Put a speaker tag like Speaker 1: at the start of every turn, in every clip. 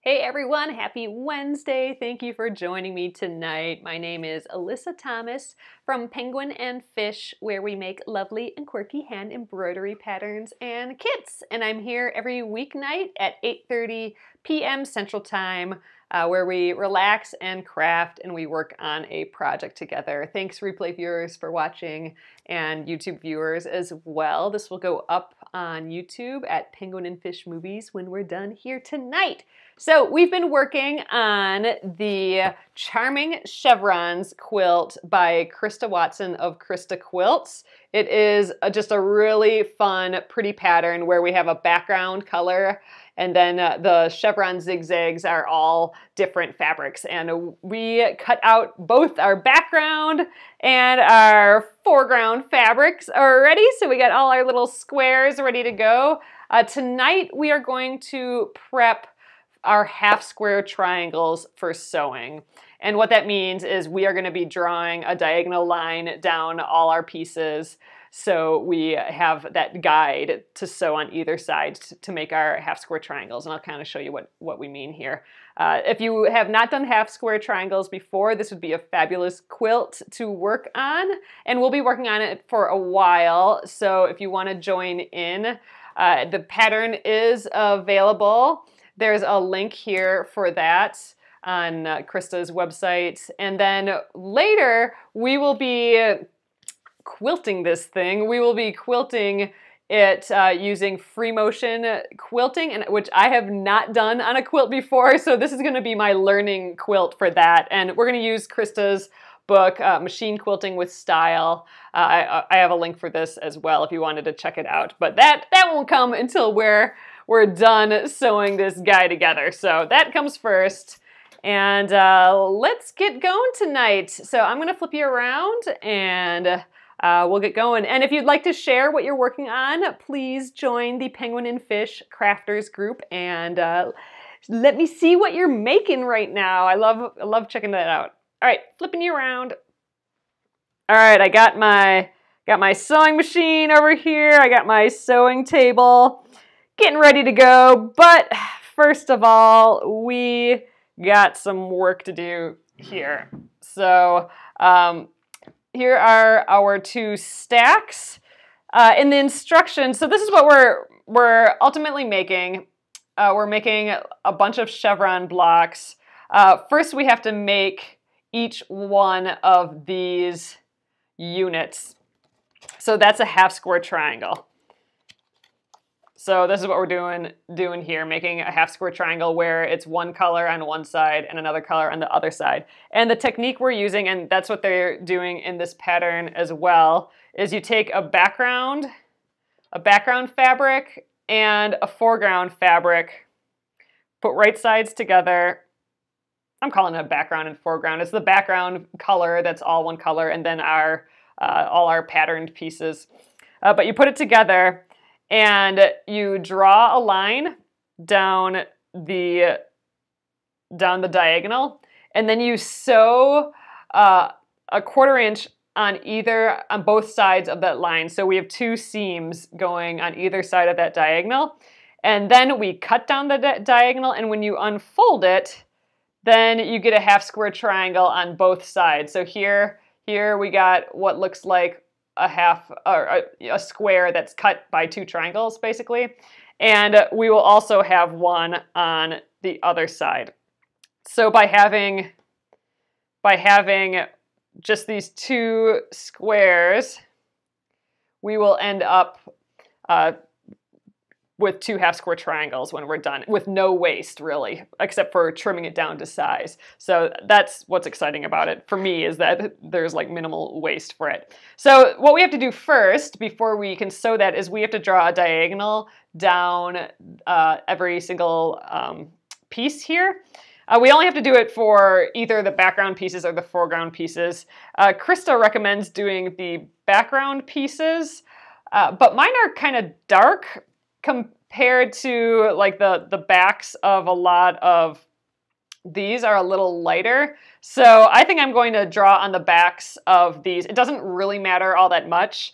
Speaker 1: Hey everyone, happy Wednesday. Thank you for joining me tonight. My name is Alyssa Thomas from Penguin and Fish, where we make lovely and quirky hand embroidery patterns and kits. And I'm here every weeknight at 8:30 p.m. Central Time, where we relax and craft and we work on a project together. Thanks replay viewers for watching and YouTube viewers as well. This will go up on YouTube at Penguin and Fish Movies when we're done here tonight. So we've been working on the Charming Chevrons quilt by Krista Watson of Krista Quilts. It is just a really fun, pretty pattern where we have a background color and then the chevron zigzags are all different fabrics. And we cut out both our background and our foreground fabrics already. So we got all our little squares ready to go. Tonight we are going to prep our half square triangles for sewing. And what that means is we are going to be drawing a diagonal line down all our pieces so we have that guide to sew on either side to make our half square triangles. And I'll kind of show you what we mean here. If you have not done half square triangles before, this would be a fabulous quilt to work on. And we'll be working on it for a while. So if you want to join in, the pattern is available. There's a link here for that on Krista's website. And then later, we will be quilting this thing. We will be quilting it using free motion quilting, which I have not done on a quilt before. So this is going to be my learning quilt for that. And we're going to use Krista's book, Machine Quilting with Style. I have a link for this as well if you wanted to check it out. But that won't come until we're done sewing this guy together. So that comes first. And let's get going tonight. So I'm gonna flip you around and we'll get going. And if you'd like to share what you're working on, please join the Penguin and Fish Crafters group and let me see what you're making right now. I love checking that out. All right, flipping you around. All right, I got my sewing machine over here. I got my sewing table. Getting ready to go, but first of all, we got some work to do here. So here are our two stacks. In the instructions, so this is what we're ultimately making. We're making a bunch of chevron blocks. First, we have to make each one of these units. So that's a half square triangle. So this is what we're doing here, making a half square triangle where it's one color on one side and another color on the other side. And the technique we're using, and that's what they're doing in this pattern as well, is you take a background fabric and a foreground fabric, put right sides together. I'm calling it a background and foreground. It's the background color that's all one color, and then all our patterned pieces. But you put it together, and you draw a line down the diagonal, and then you sew a 1/4 inch on both sides of that line. So we have two seams going on either side of that diagonal, and then we cut down the diagonal, and when you unfold it, then you get a half square triangle on both sides. So here we got what looks like a square that's cut by two triangles, basically. And we will also have one on the other side. So by having just these two squares, we will end up with two half square triangles when we're done, with no waste really, except for trimming it down to size. So that's what's exciting about it for me, is that there's like minimal waste for it. So what we have to do first before we can sew that is we have to draw a diagonal down every single piece here. We only have to do it for either the background pieces or the foreground pieces. Krista recommends doing the background pieces, but mine are kind of dark compared to like the backs of a lot of these are a little lighter. So I think I'm going to draw on the backs of these. It doesn't really matter all that much.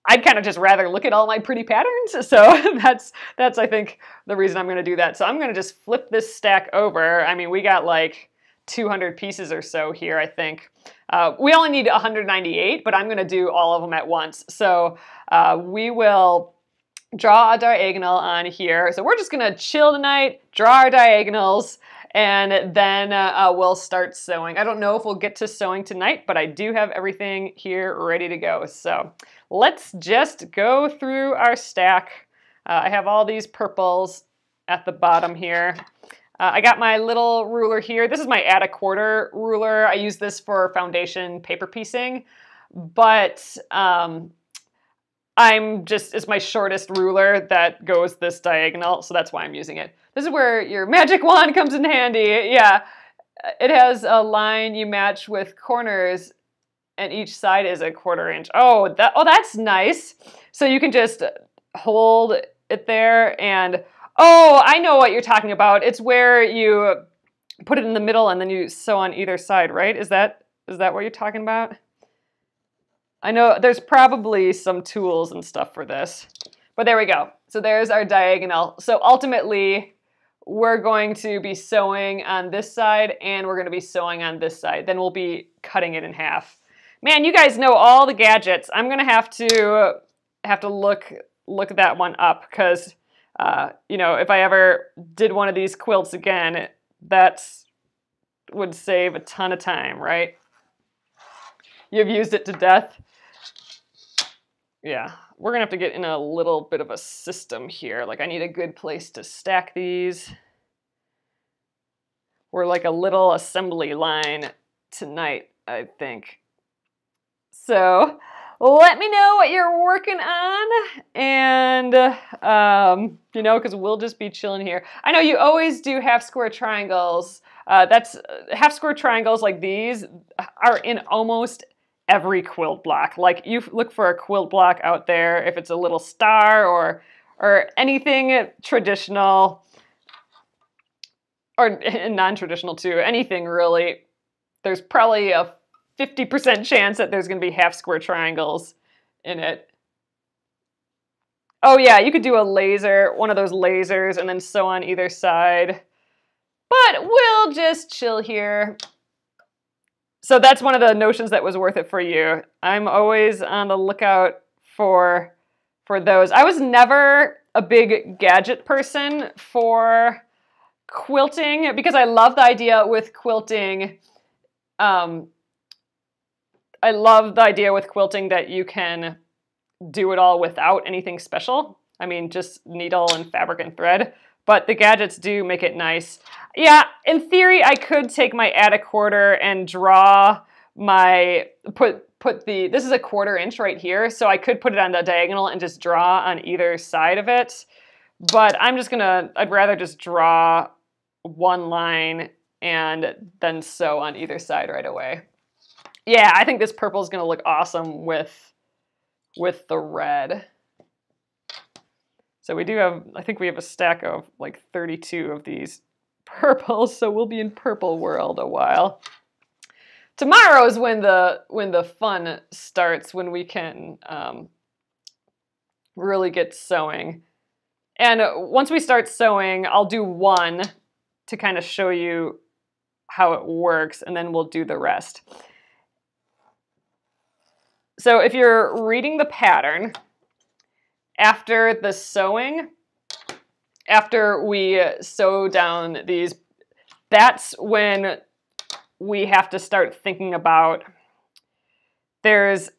Speaker 1: I'd kind of just rather look at all my pretty patterns. So that's I think the reason I'm going to do that. So I'm going to just flip this stack over. I mean, we got like 200 pieces or so here, I think. We only need 198, but I'm going to do all of them at once. So we will draw a diagonal on here. So we're just going to chill tonight, draw our diagonals, and then we'll start sewing. I don't know if we'll get to sewing tonight, but I do have everything here ready to go. So let's just go through our stack. I have all these purples at the bottom here. I got my little ruler here. This is my add a quarter ruler. I use this for foundation paper piecing, but it's my shortest ruler that goes this diagonal, so that's why I'm using it. This is where your magic wand comes in handy. Yeah, it has a line you match with corners, and each side is a 1/4 inch. Oh, that's nice. So you can just hold it there and, oh, I know what you're talking about. It's where you put it in the middle and then you sew on either side, right? Is that what you're talking about? I know there's probably some tools and stuff for this, but there we go. So there's our diagonal. So ultimately, we're going to be sewing on this side and we're going to be sewing on this side. Then we'll be cutting it in half. Man, you guys know all the gadgets. I'm going to have to look that one up because you know, if I ever did one of these quilts again, that would save a ton of time, right? You've used it to death. Yeah, we're gonna have to get in a little bit of a system here. Like I need a good place to stack these. We're like a little assembly line tonight, I think. So let me know what you're working on, and you know, because we'll just be chilling here. I know you always do half square triangles. Half square triangles like these are in almost every quilt block. Like you look for a quilt block out there, if it's a little star or anything traditional, or non-traditional too, anything really, there's probably a 50% chance that there's going to be half square triangles in it. Oh yeah, you could do a laser, one of those lasers, and then sew on either side. But we'll just chill here. So that's one of the notions that was worth it for you. I'm always on the lookout for those. I was never a big gadget person for quilting because I love the idea with quilting. I love the idea with quilting that you can do it all without anything special. I mean, just needle and fabric and thread. But the gadgets do make it nice. Yeah, in theory, I could take my add a quarter and draw my, this is a 1/4 inch right here, so I could put it on the diagonal and just draw on either side of it. But I'd rather just draw one line and then sew on either side right away. Yeah, I think this purple is going to look awesome with the red. So we do have, I think we have a stack of like 32 of these purples, so we'll be in purple world a while. Tomorrow is when the fun starts, when we can really get sewing. And once we start sewing, I'll do one to kind of show you how it works, and then we'll do the rest. So if you're reading the pattern, after the sewing, after we sew down these, that's when we have to start thinking about, there's,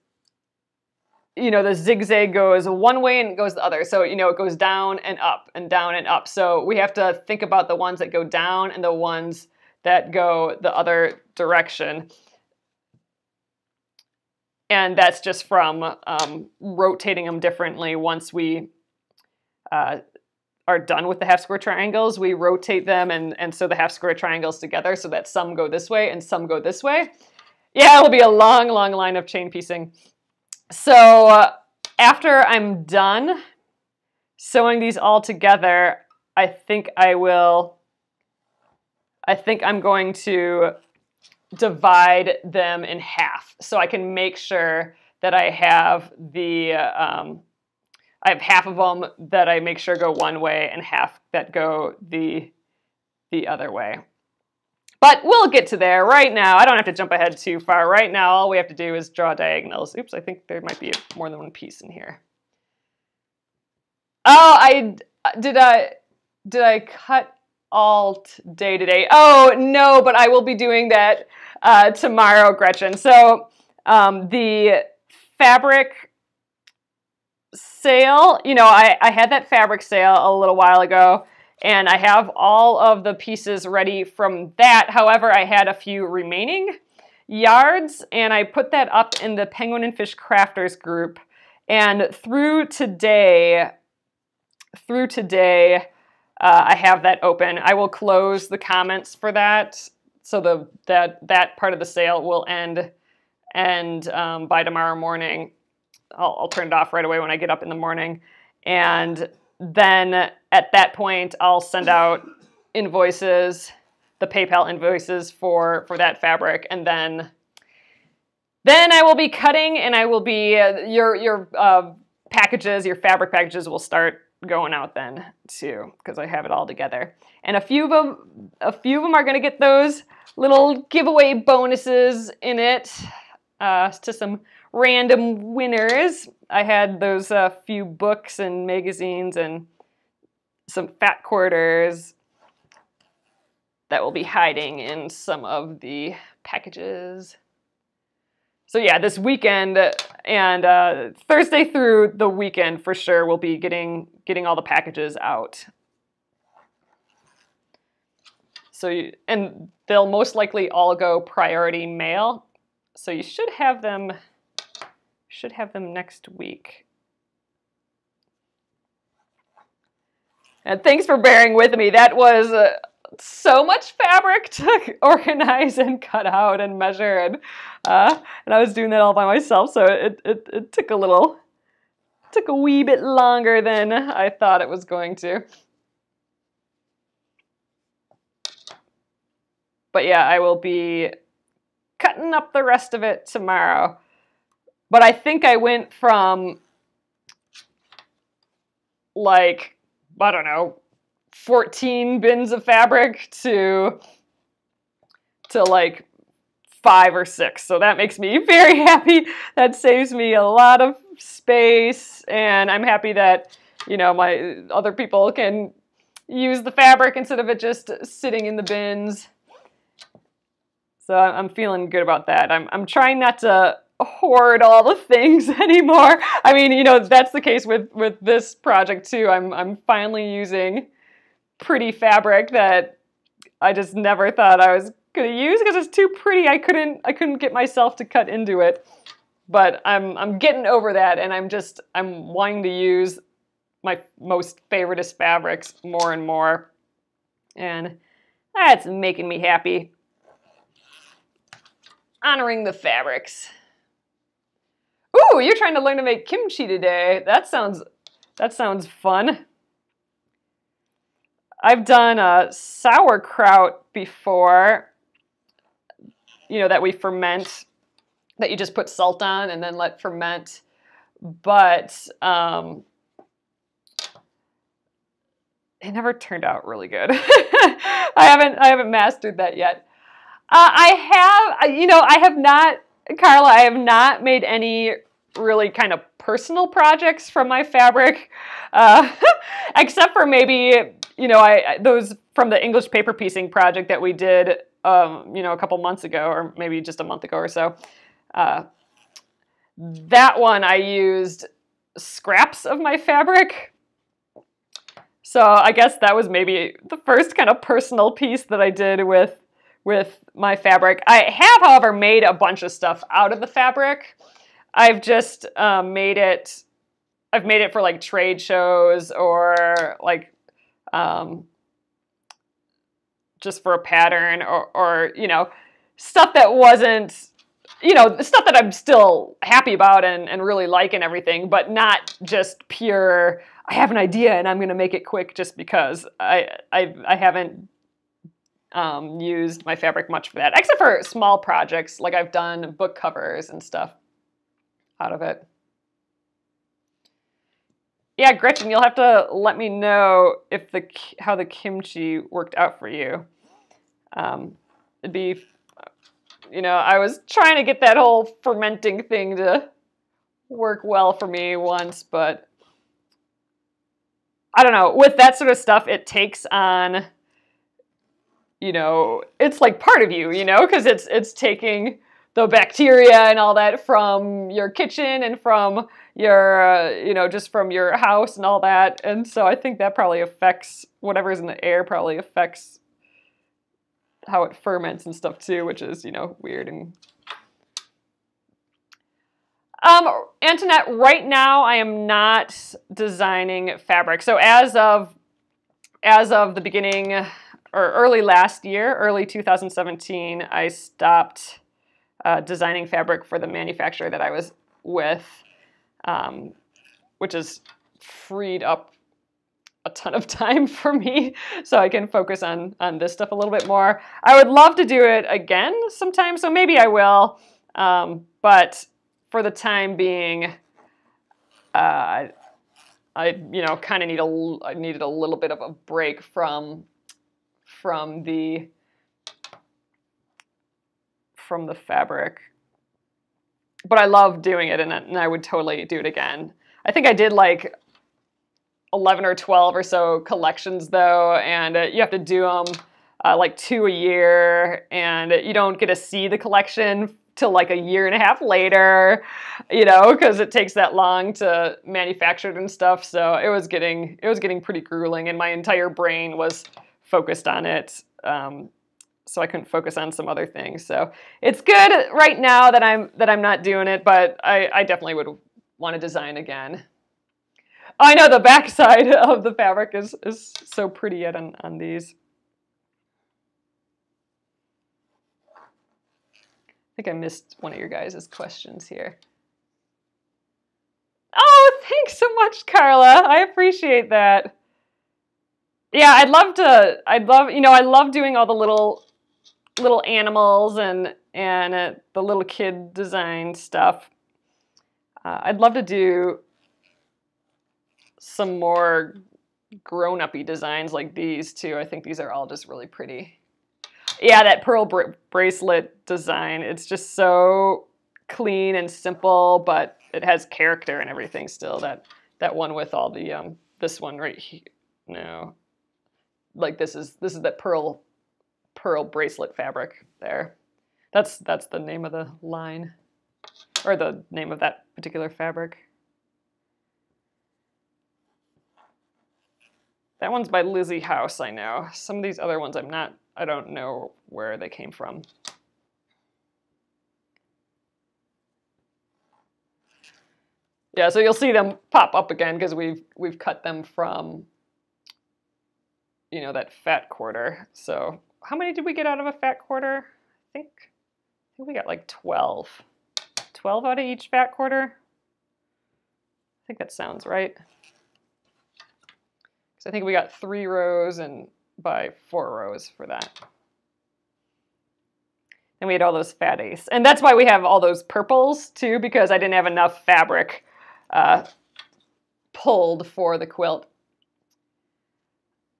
Speaker 1: you know, the zigzag goes one way and it goes the other. So, you know, it goes down and up and down and up. So we have to think about the ones that go down and the ones that go the other direction. And that's just from rotating them differently. Once we are done with the half square triangles, we rotate them and sew the half square triangles together so that some go this way and some go this way. Yeah, it'll be a long, long line of chain piecing. So after I'm done sewing these all together, I think I'm going to divide them in half so I can make sure that I have I have half of them that I make sure go one way and half that go the other way. But we'll get to there. Right now, I don't have to jump ahead too far. Right now, all we have to do is draw diagonals. Oops, I think there might be more than one piece in here. Oh, did I cut alt day today? Oh, no, but I will be doing that tomorrow, Gretchen. So the fabric sale, you know, I had that fabric sale a little while ago, and I have all of the pieces ready from that. However, I had a few remaining yards, and I put that up in the Penguin and Fish Crafters group. And through today, I have that open. I will close the comments for that, so that part of the sale will end by tomorrow morning. I'll turn it off right away when I get up in the morning, and then at that point I'll send out invoices, the PayPal invoices for that fabric, and then I will be cutting, and I will be your packages, your fabric packages will start going out then too, because I have it all together. And a few of them are going to get those little giveaway bonuses in it to some random winners. I had those few books and magazines and some fat quarters that will be hiding in some of the packages. So yeah, this weekend and Thursday through the weekend for sure we'll be getting all the packages out. So and they'll most likely all go priority mail. So you should have them next week. And thanks for bearing with me. That was so much fabric to organize and cut out and measure, and I was doing that all by myself, so it took a wee bit longer than I thought it was going to. But yeah, I will be cutting up the rest of it tomorrow. But I think I went from, like, I don't know, 14 bins of fabric to like 5 or 6. So that makes me very happy. That saves me a lot of space, and I'm happy that, you know, my other people can use the fabric instead of it just sitting in the bins. So I'm feeling good about that. I'm trying not to hoard all the things anymore. I mean, you know, that's the case with this project too. I'm finally using pretty fabric that I just never thought I was gonna use because it's too pretty. I couldn't get myself to cut into it. But I'm getting over that, and I'm wanting to use my most favoriteest fabrics more and more, and that's making me happy. Honoring the fabrics. Ooh, you're trying to learn to make kimchi today. That sounds fun. I've done sauerkraut before, you know, that we ferment, that you just put salt on and then let ferment. But it never turned out really good. I haven't mastered that yet. I have not, Carla, I have not made any really kind of personal projects from my fabric, except for maybe, you know, those from the English paper piecing project that we did, you know, a couple months ago, or maybe just a month ago or so. That one I used scraps of my fabric. So I guess that was maybe the first kind of personal piece that I did with my fabric. I have, however, made a bunch of stuff out of the fabric. I've just made it for like trade shows, or like just for a pattern, or you know, stuff that wasn't, you know, stuff that I'm still happy about and really like and everything, but not just pure, I have an idea and I'm gonna make it quick just because. I haven't used my fabric much for that, except for small projects, like I've done book covers and stuff. out of it. Yeah, Gretchen, you'll have to let me know if how the kimchi worked out for you. It'd be, you know, I was trying to get that whole fermenting thing to work well for me once, but I don't know. With that sort of stuff, it takes on, you know, it's like part of you, you know, because it's taking the bacteria and all that from your kitchen and from your, you know, just from your house and all that. And so I think that probably affects whatever's in the air, probably affects how it ferments and stuff too, which is, you know, weird. And Antoinette, right now I am not designing fabric. So as of the beginning or early last year, early 2017, I stopped designing fabric for the manufacturer that I was with, which has freed up a ton of time for me, so I can focus on this stuff a little bit more. I would love to do it again sometime, so maybe I will. But for the time being, I you know, kind of needed a little bit of a break from the fabric. But I love doing it, and I would totally do it again. I think I did like 11 or 12 or so collections though, and you have to do them like 2 a year, and you don't get to see the collection till like a year and a half later, you know, because it takes that long to manufacture it and stuff. So it was getting pretty grueling, and my entire brain was focused on it. So I couldn't focus on some other things. So it's good right now that I'm not doing it, but I definitely would want to design again. I know the back side of the fabric is so pretty yet on these. I think I missed one of your guys' questions here. Oh, thanks so much, Carla. I appreciate that. Yeah, I love doing all the little animals and the little kid design stuff. I'd love to do some more grown-up-y designs like these too. I think these are all just really pretty. Yeah, that pearl bracelet design, it's just so clean and simple, but it has character and everything still. That one with all the this one right here. No. Like this is that pearl bracelet fabric there. That's the name of the line, or the name of that particular fabric. That one's by Lizzie House, I know. Some of these other ones I don't know where they came from. Yeah, so you'll see them pop up again because we've cut them from, you know, that fat quarter. So how many did we get out of a fat quarter? I think we got like 12. 12 out of each fat quarter. I think that sounds right. So I think we got 3 rows and by 4 rows for that. And we had all those fat ace. And that's why we have all those purples too, because I didn't have enough fabric pulled for the quilt.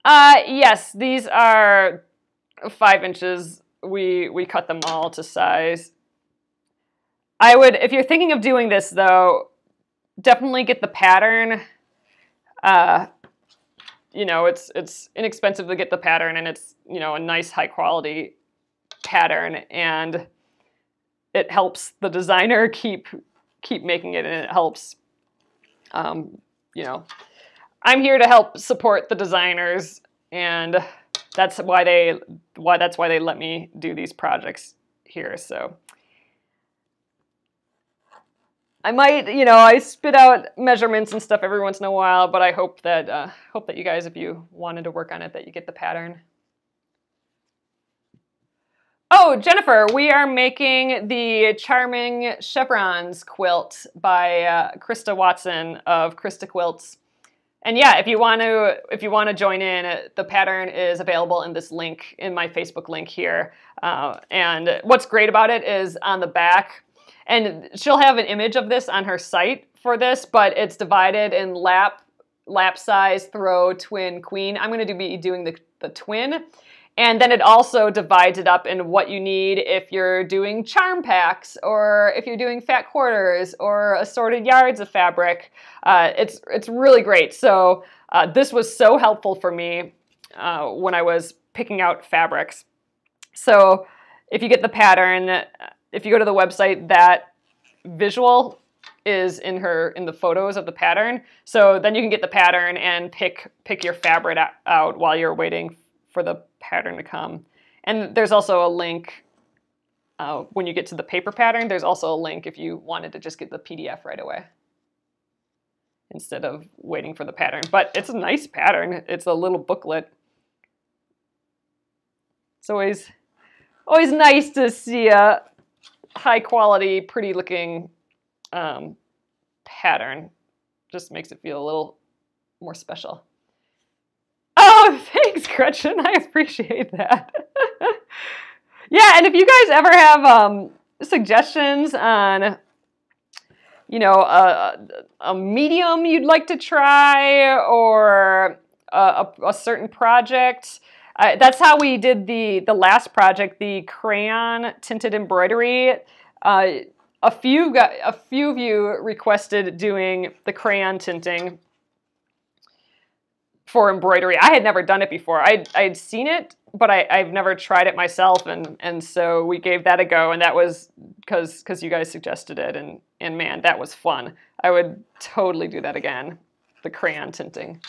Speaker 1: Yes, these are 5 inches. We cut them all to size. I would, if you're thinking of doing this though, definitely get the pattern. You know, it's inexpensive to get the pattern, and it's, you know, a nice high quality pattern, and it helps the designer keep making it, and it helps, you know, I'm here to help support the designers, and that's why they let me do these projects here. So I might, you know, I spit out measurements and stuff every once in a while, but I hope that you guys, if you wanted to work on it, that you get the pattern. Oh, Jennifer, we are making the Charming Chevrons quilt by Krista Watson of Krista Quilts. And yeah, if you want to join in, the pattern is available in this link, in my Facebook link here. And what's great about it is on the back, And she'll have an image of this on her site for this, but it's divided in lap size, throw, twin, queen. I'm going to be doing the twin. And then it also divides it up in what you need if you're doing charm packs, or if you're doing fat quarters, or assorted yards of fabric. It's really great. So this was so helpful for me when I was picking out fabrics. So if you get the pattern, if you go to the website, that visual is in the photos of the pattern. So then you can get the pattern and pick your fabric out while you're waiting for the pattern to come. And there's also a link when you get to the paper pattern. There's also a link if you wanted to just get the PDF right away instead of waiting for the pattern. But it's a nice pattern. It's a little booklet. It's always nice to see a high quality, pretty looking pattern. Just makes it feel a little more special. Oh, thanks, Gretchen. I appreciate that. Yeah, and if you guys ever have suggestions on, you know, a medium you'd like to try, or a certain project, that's how we did the last project, the crayon tinted embroidery. A few of you requested doing the crayon tinting for embroidery. I had never done it before. I'd seen it, but I've never tried it myself, and so we gave that a go, and that was because you guys suggested it, and man, that was fun. I would totally do that again, the crayon tinting.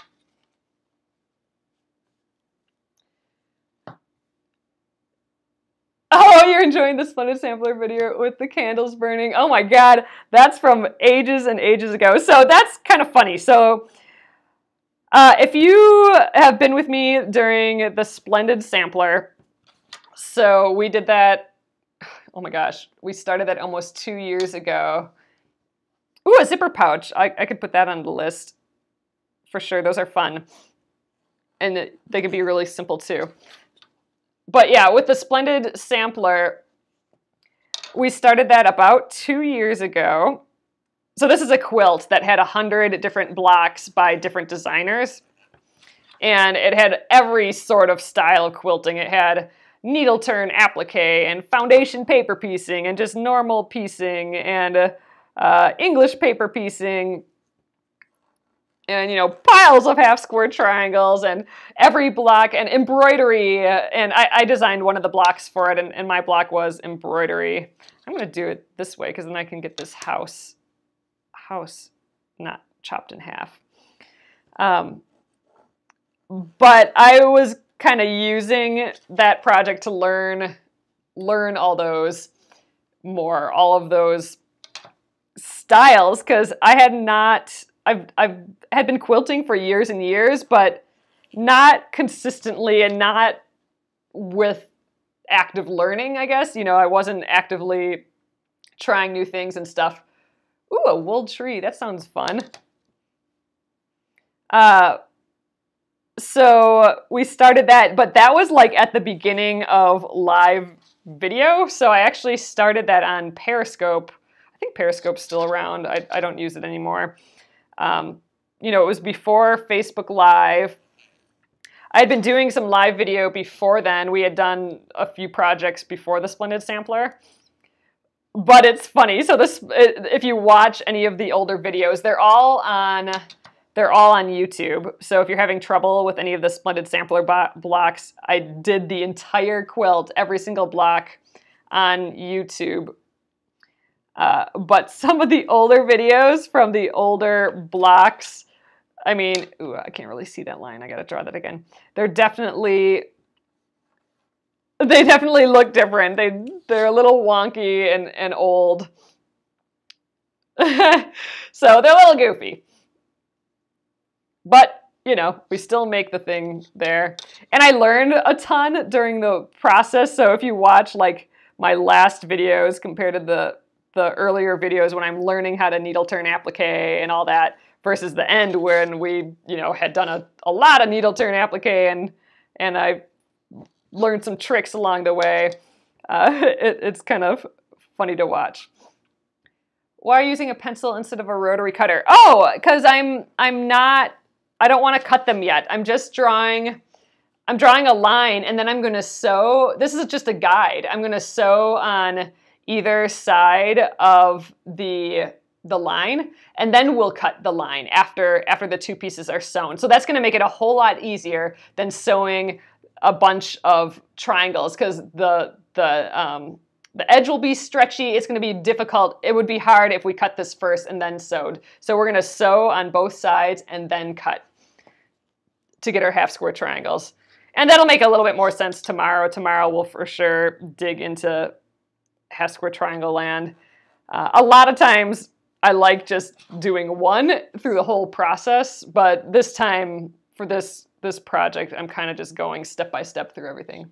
Speaker 1: Oh, you're enjoying the Splendid Sampler video with the candles burning. Oh my God, that's from ages and ages ago. So that's kind of funny. So if you have been with me during the Splendid Sampler, so we did that, oh my gosh, we started that almost 2 years ago. Ooh, a zipper pouch. I could put that on the list for sure. Those are fun. And they could be really simple too. But yeah, with the Splendid Sampler, we started that about 2 years ago. So this is a quilt that had 100 different blocks by different designers. And it had every sort of style of quilting. It had needle turn applique, and foundation paper piecing, and just normal piecing, and English paper piecing, and, you know, piles of half square triangles, and every block, and embroidery. And I designed one of the blocks for it, and my block was embroidery. I'm going to do it this way, because then I can get this house not chopped in half. But I was kind of using that project to learn all those all of those styles, because I've had been quilting for years and years, but not consistently, and not with active learning, I guess. You know, I wasn't actively trying new things and stuff. Ooh, a wool tree. That sounds fun. So we started that, but that was like at the beginning of live video. So I actually started that on Periscope. I think Periscope's still around. I don't use it anymore. You know, it was before Facebook Live. I had been doing some live video before then. We had done a few projects before the Splendid Sampler. But it's funny. So if you watch any of the older videos, they're all on YouTube. So if you're having trouble with any of the Splendid Sampler blocks, I did the entire quilt, every single block, on YouTube. But some of the older videos from the older blocks, I mean, ooh, I can't really see that line. I got to draw that again. They definitely look different. They're a little wonky and old. So they're a little goofy. But, you know, we still make the thing there. And I learned a ton during the process. So if you watch like my last videos compared to the earlier videos when I'm learning how to needle turn applique and all that, versus the end when we, you know, had done a lot of needle turn applique, and I learned some tricks along the way. It's kind of funny to watch. Why are you using a pencil instead of a rotary cutter? Oh, because I don't want to cut them yet. I'm drawing a line, and then I'm going to sew. This is just a guide. I'm going to sew on either side of the line, and then we'll cut the line after the two pieces are sewn. So that's going to make it a whole lot easier than sewing a bunch of triangles, because the edge will be stretchy. It's going to be difficult. It would be hard if we cut this first and then sewed. So we're going to sew on both sides and then cut to get our half square triangles. And that'll make a little bit more sense tomorrow. Tomorrow we'll for sure dig into half square triangle land. A lot of times I like just doing one through the whole process, but this time for this project, I'm kind of just going step by step through everything.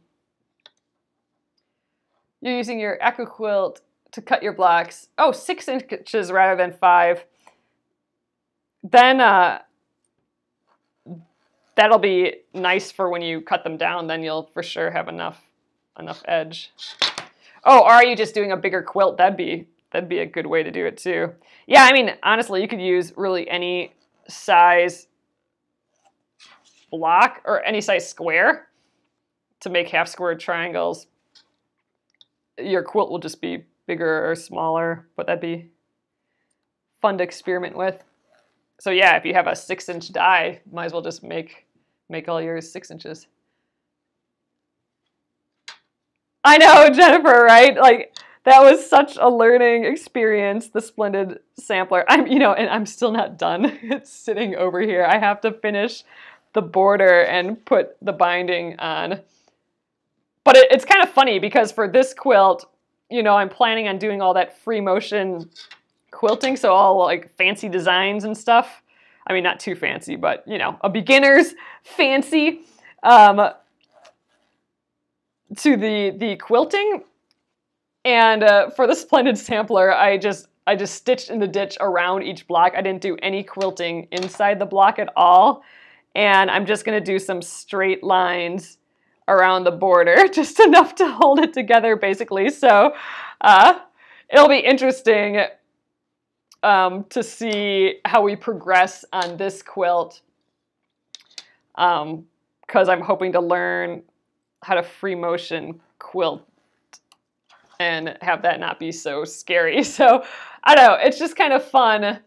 Speaker 1: You're using your Echo Quilt to cut your blocks. Oh, 6 inches rather than 5. Then that'll be nice for when you cut them down. Then you'll for sure have enough edge. Oh, or are you just doing a bigger quilt? That'd be a good way to do it too. Yeah, I mean, honestly, you could use really any size block or any size square to make half square triangles. Your quilt will just be bigger or smaller, but that'd be fun to experiment with. So yeah, if you have a 6-inch die, might as well just make all yours 6 inches. I know, Jennifer, right? Like, that was such a learning experience, the Splendid sampler. And I'm still not done. It's sitting over here. I have to finish the border and put the binding on. But it's kind of funny because for this quilt, I'm planning on doing all that free motion quilting, so all like fancy designs and stuff. I mean, not too fancy, but a beginner's fancy to the quilting. And for the Splendid sampler, I just stitched in the ditch around each block. I didn't do any quilting inside the block at all. And I'm just going to do some straight lines around the border, just enough to hold it together, basically. So it'll be interesting to see how we progress on this quilt, because I'm hoping to learn how to free motion quilt and have that not be so scary. So I don't know, it's just kind of fun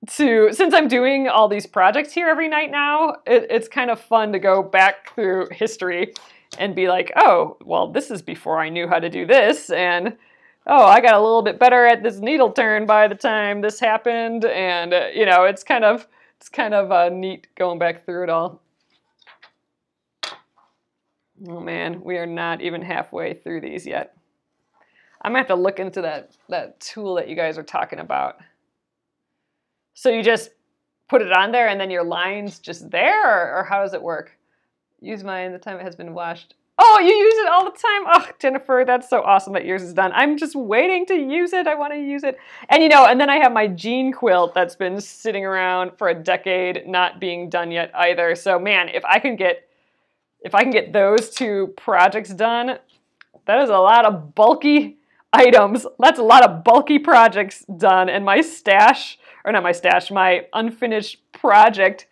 Speaker 1: since I'm doing all these projects here every night now, it's kind of fun to go back through history and be like, oh, well, this is before I knew how to do this, and oh, I got a little bit better at this needle turn by the time this happened, and it's kind of neat going back through it all. Oh man, we are not even halfway through these yet. I'm gonna have to look into that tool that you guys are talking about. So you just put it on there and then your line's just there, or how does it work? Use mine the time it has been washed. Oh, you use it all the time. Oh, Jennifer, that's so awesome that yours is done. I'm just waiting to use it. I want to use it. And and then I have my jean quilt that's been sitting around for a decade, not being done yet either. So man, if I can get those two projects done, that is a lot of bulky items. That's a lot of bulky projects done, and my stash, or not my stash, my unfinished project,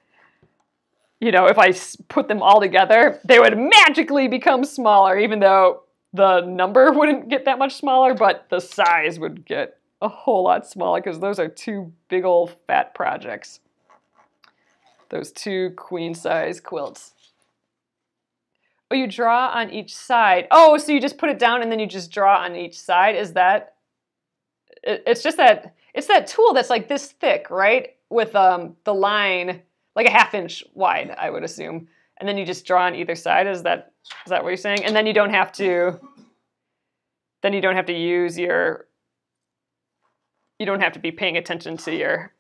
Speaker 1: if I put them all together, they would magically become smaller, even though the number wouldn't get that much smaller, but the size would get a whole lot smaller because those are two big old fat projects. Those two queen size quilts. Oh, you draw on each side. Oh, so you just put it down and then you just draw on each side. Is that, it's that tool that's like this thick, right? With the line like a 1/2 inch wide, I would assume. And then you just draw on either side. Is that what you're saying? And then you don't have to use you don't have to be paying attention to your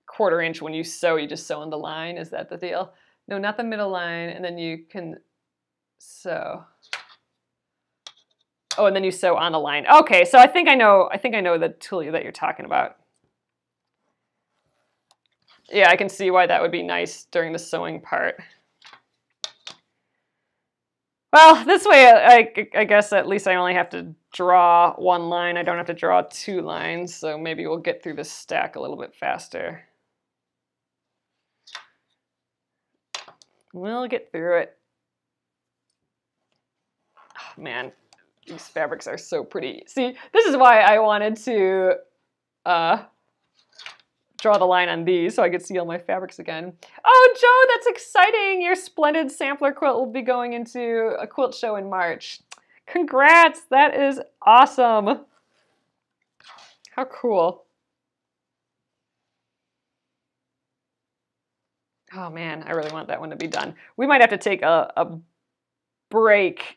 Speaker 1: 1/4 inch when you sew. You just sew on the line. Is that the deal? No, not the middle line. And then you can sew. Oh, and then you sew on the line. Okay, so I think I know the tool that you're talking about. Yeah, I can see why that would be nice during the sewing part. Well, this way, I guess at least I only have to draw one line. I don't have to draw 2 lines, so maybe we'll get through this stack a little bit faster. We'll get through it. Oh, man, these fabrics are so pretty. See, this is why I wanted to draw the line on these so I could see all my fabrics again. Oh, Joe, that's exciting. Your splendid sampler quilt will be going into a quilt show in March. Congrats, that is awesome. How cool. Oh man, I really want that one to be done. We might have to take a break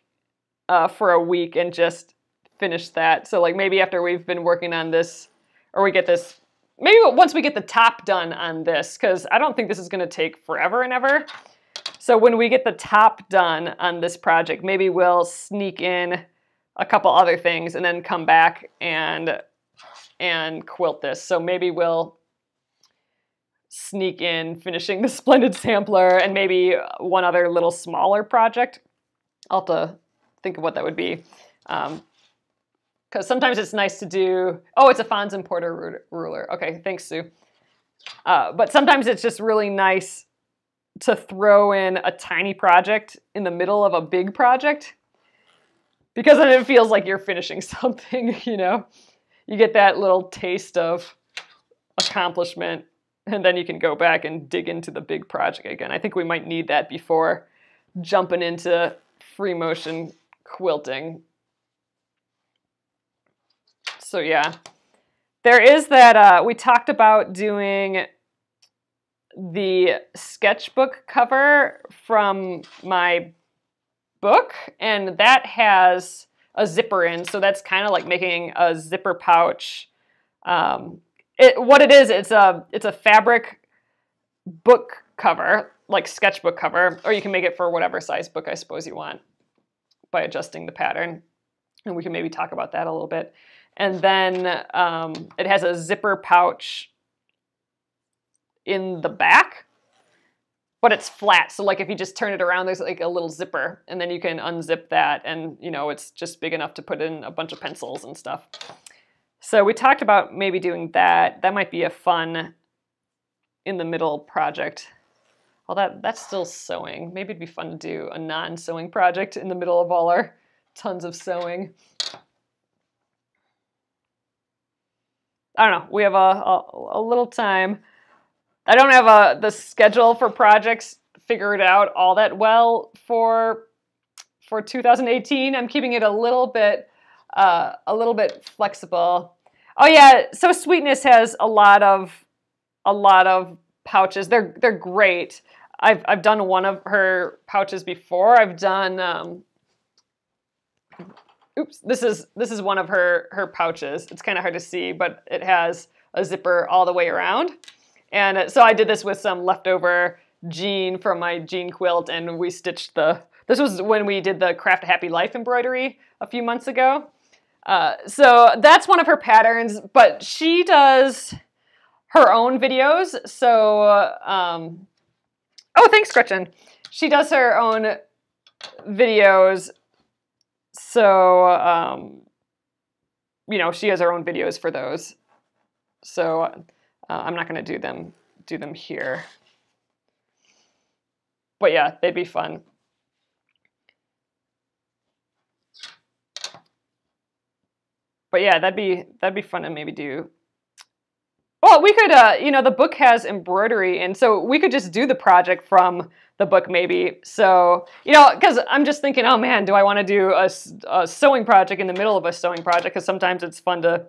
Speaker 1: for a week and just finish that. So like maybe after we've been working on this, or we get this, maybe once we get the top done on this, because I don't think this is going to take forever and ever. So when we get the top done on this project, maybe we'll sneak in a couple other things and then come back and quilt this. So maybe we'll sneak in finishing the Splendid Sampler and maybe one other little smaller project. I'll have to think of what that would be. Because sometimes it's nice to do, oh, it's a Fons and Porter ruler. Okay, thanks, Sue. But sometimes it's just really nice to throw in a tiny project in the middle of a big project, because then it feels like you're finishing something, you know? You get that little taste of accomplishment, and then you can go back and dig into the big project again. I think we might need that before jumping into free motion quilting. So yeah, there is that, we talked about doing the sketchbook cover from my book, and that has a zipper in, so that's kind of like making a zipper pouch. What it is, it's a fabric book cover, like sketchbook cover, or you can make it for whatever size book I suppose you want by adjusting the pattern, and we can maybe talk about that a little bit. And then it has a zipper pouch in the back, but it's flat. So like if you just turn it around, there's like a little zipper, and then you can unzip that, and you know, it's just big enough to put in a bunch of pencils and stuff. So we talked about maybe doing that. That might be a fun in the middle project. Well, that's still sewing. Maybe it'd be fun to do a non-sewing project in the middle of all our tons of sewing. I don't know. We have a little time. I don't have the schedule for projects figured out all that well for 2018. I'm keeping it a little bit flexible. Oh yeah, so Sweetness has a lot of pouches. They're great. I've done one of her pouches before. I've done oops, this is one of her pouches. It's kind of hard to see, but it has a zipper all the way around. And so I did this with some leftover jean from my jean quilt, and we stitched this was when we did the Craft a Happy Life embroidery a few months ago. So that's one of her patterns, but she does her own videos. So, oh, thanks, Gretchen. She does her own videos. So, you know, she has her own videos for those. So I'm not going to do them here. But yeah, they'd be fun. But yeah, that'd be fun to maybe do. Well, we could, you know, the book has embroidery, and so we could just do the project from the book maybe. So, you know, because I'm just thinking, oh man, do I want to do a sewing project in the middle of a sewing project? Because sometimes it's fun to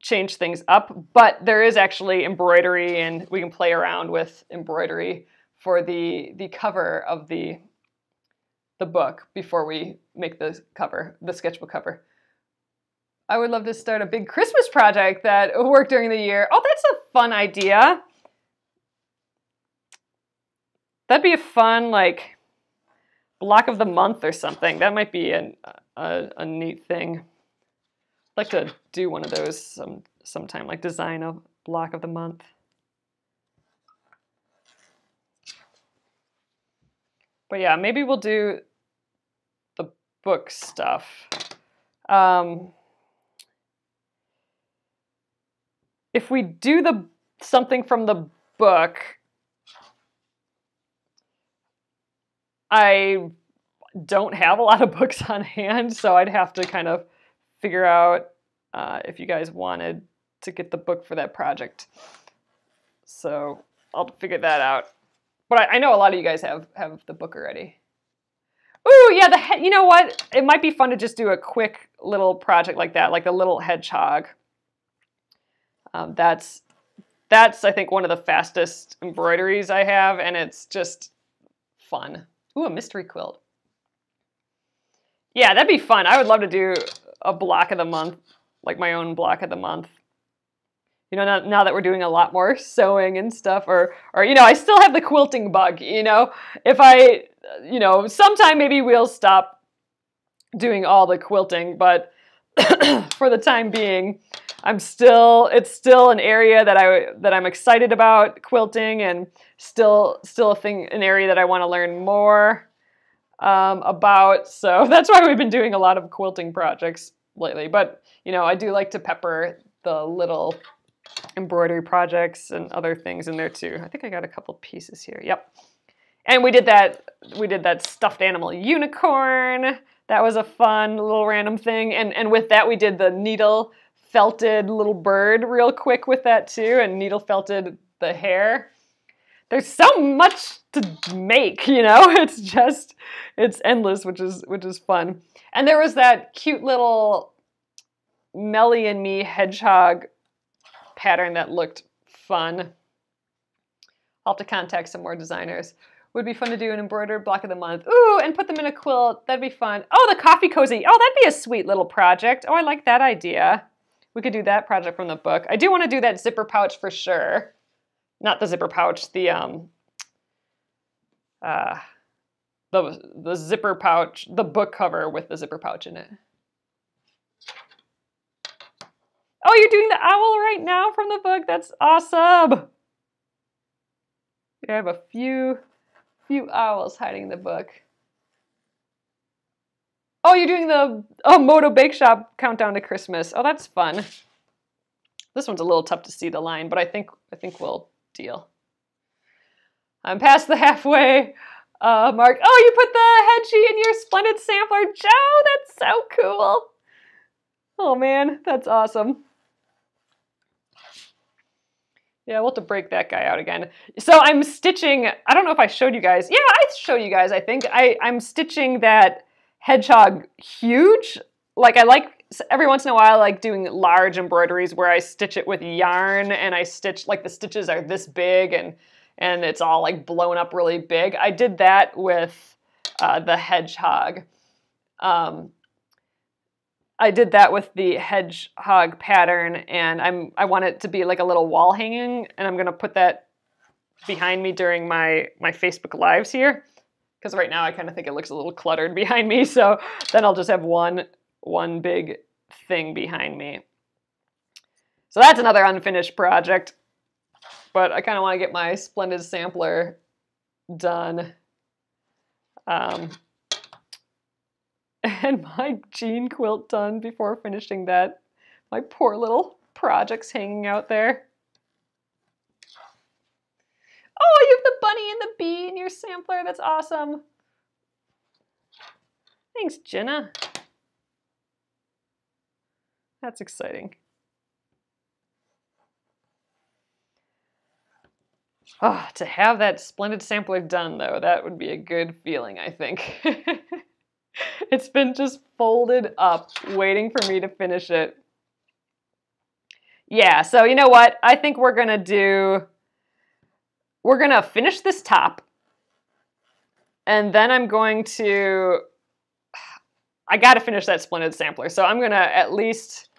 Speaker 1: change things up. But there is actually embroidery, and we can play around with embroidery for the cover of the book before we make the cover, the sketchbook cover. I would love to start a big Christmas project that worked during the year. Oh, that's a fun idea. That'd be a fun, like, block of the month or something. That might be a neat thing. I'd like to do one of those sometime, like design a block of the month.
Speaker 2: But yeah, maybe we'll do the book stuff. If we do something from the book, I don't have a lot of books on hand, so I'd have to kind of figure out if you guys wanted to get the book for that project. So I'll figure that out. But I know a lot of you guys have the book already. Ooh, yeah, you know what? It might be fun to just do a quick little project like that, like the little hedgehog. That's I think one of the fastest embroideries I have, and it's just fun. Ooh, a mystery quilt. Yeah, that'd be fun. I would love to do a block of the month, like my own block of the month. You know, now that we're doing a lot more sewing and stuff, or you know, I still have the quilting bug, you know. If I, you know, sometime maybe we'll stop doing all the quilting, but for the time being, it's still an area that I'm excited about quilting, and still an area that I want to learn more about. So that's why we've been doing a lot of quilting projects lately. But you know, I do like to pepper the little embroidery projects and other things in there too. I think I got a couple pieces here. Yep. And we did that stuffed animal unicorn. That was a fun little random thing. And with that, we did the needle felted little bird real quick with that too, and needle felted the hair. There's so much to make, you know. It's endless, which is fun. And there was that cute little Melly and Me hedgehog pattern that looked fun. I'll have to contact some more designers. Would be fun to do an embroidered block of the month. Ooh, and put them in a quilt. That'd be fun. Oh, the coffee cozy. Oh, that'd be a sweet little project. Oh, I like that idea. We could do that project from the book. I do want to do that zipper pouch for sure. Not the zipper pouch, the zipper pouch, the book cover with the zipper pouch in it. Oh, you're doing the owl right now from the book? That's awesome. I have a few owls hiding in the book. Oh, you're doing the Moto Bake Shop countdown to Christmas. Oh, that's fun. This one's a little tough to see the line, but I think we'll deal. I'm past the halfway mark. Oh, you put the headgie in your splendid sampler, Joe. That's so cool. Oh man, that's awesome. Yeah, we'll have to break that guy out again. So I'm stitching, I don't know if I showed you guys. Yeah, I showed you guys, I think. I'm stitching that hedgehog huge. Like every once in a while, like doing large embroideries where I stitch it with yarn, and I stitch, like the stitches are this big and it's all like blown up really big. I did that with the hedgehog. I did that with the hedgehog pattern, and I want it to be like a little wall hanging, and I'm gonna put that behind me during my Facebook Lives here, because right now I kind of think it looks a little cluttered behind me, so then I'll just have one big thing behind me. So that's another unfinished project, but I kind of want to get my splendid sampler done. And my jean quilt done before finishing that. My poor little projects hanging out there. Oh, you have the bunny and the bee in your sampler. That's awesome. Thanks, Jenna. That's exciting. Oh, to have that splendid sampler done, though, that would be a good feeling, I think. It's been just folded up, waiting for me to finish it. Yeah, so you know what? I think we're gonna finish this top, and then I gotta finish that splendid sampler, so I'm gonna at least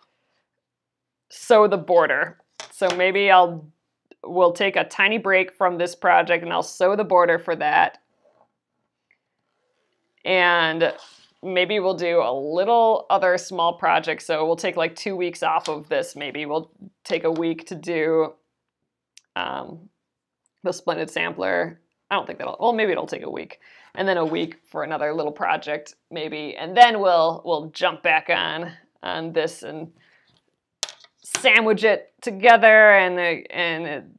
Speaker 2: sew the border. So maybe we'll take a tiny break from this project, and I'll sew the border for that. And maybe we'll do a little other small project. So we'll take like 2 weeks off of this. Maybe we'll take a week to do the splendid sampler. I don't think that'll, well, maybe it'll take a week, and then a week for another little project maybe, and then we'll jump back on this and sandwich it together and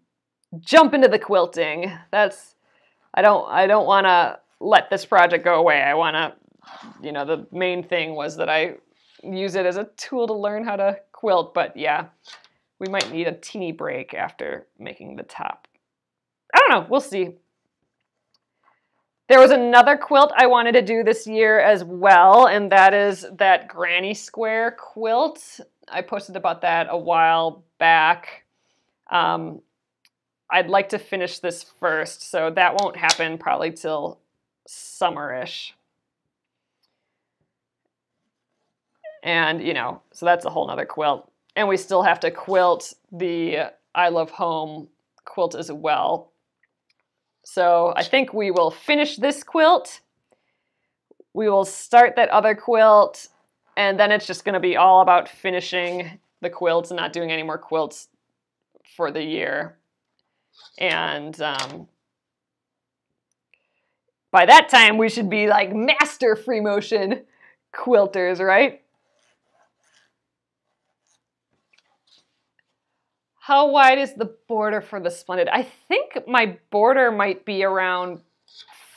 Speaker 2: jump into the quilting. I don't want to let this project go away. I want to, you know, the main thing was that I use it as a tool to learn how to quilt, but yeah, we might need a teeny break after making the top. I don't know, we'll see. There was another quilt I wanted to do this year as well, and that is that granny square quilt. I posted about that a while back. I'd like to finish this first, so that won't happen probably till summer-ish. And, you know, so that's a whole nother quilt. And we still have to quilt the I Love Home quilt as well. So I think we will finish this quilt. We will start that other quilt, and then it's just going to be all about finishing the quilts and not doing any more quilts for the year. And by that time, we should be like master free motion quilters, right? How wide is the border for the Splendid? I think my border might be around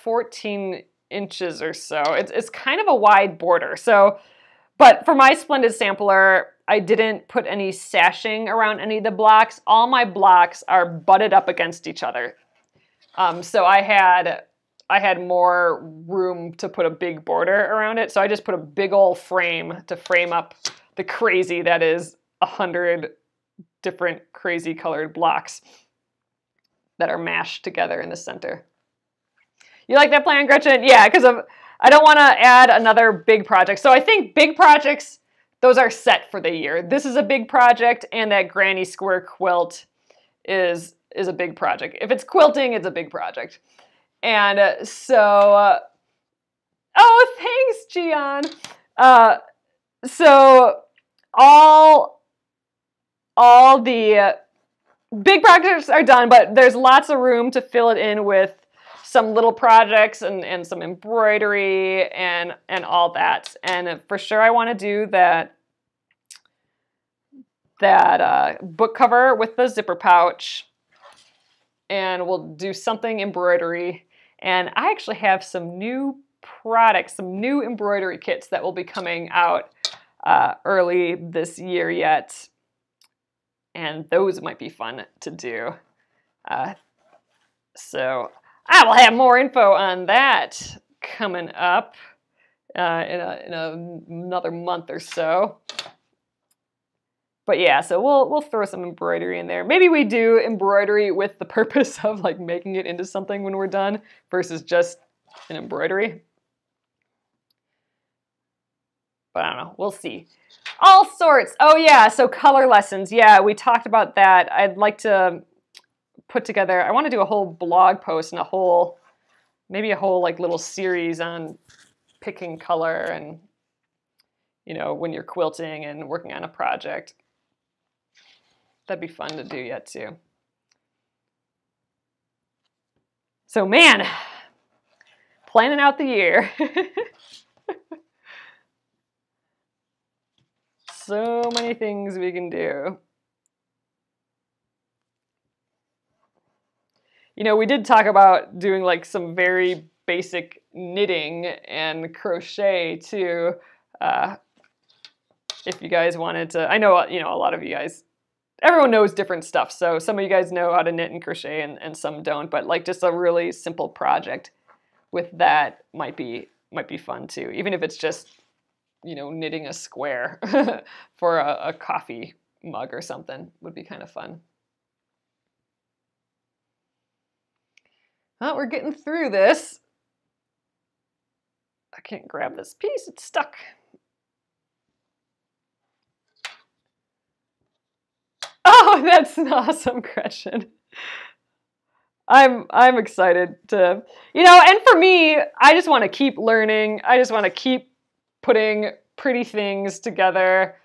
Speaker 2: 14 inches or so. It's kind of a wide border. So, but for my Splendid sampler, I didn't put any sashing around any of the blocks. All my blocks are butted up against each other. So I had more room to put a big border around it. So I just put a big old frame to frame up the crazy that is 100 different crazy colored blocks that are mashed together in the center. You like that plan, Gretchen? Yeah, because I don't want to add another big project. So I think big projects, those are set for the year. This is a big project, and that granny square quilt is a big project. If it's quilting, it's a big project. And oh, thanks, Gian. So all the big projects are done, but there's lots of room to fill it in with some little projects and some embroidery and all that. And for sure I want to do that book cover with the zipper pouch, and we'll do something embroidery. And I actually have some new products, some new embroidery kits that will be coming out early this year yet. And those might be fun to do. So I will have more info on that coming up in another month or so. But yeah, so we'll throw some embroidery in there. Maybe we do embroidery with the purpose of like making it into something when we're done versus just an embroidery. But I don't know, we'll see. All sorts. Oh yeah, so color lessons. Yeah, we talked about that. I'd like to put together, I want to do a whole blog post and maybe a whole like little series on picking color and, you know, when you're quilting and working on a project. That'd be fun to do yet too. So man, planning out the year. So many things we can do. You know, we did talk about doing like some very basic knitting and crochet too. If you guys wanted to, I know, you know, a lot of you guys, everyone knows different stuff. So some of you guys know how to knit and crochet and some don't, but like just a really simple project with that might be fun too. Even if it's just, you know, knitting a square for a coffee mug or something would be kind of fun. Well, we're getting through this. I can't grab this piece, it's stuck. Oh, that's awesome, Gretchen. I'm excited to, you know, and for me, I just want to keep learning. I just want to keep putting pretty things together,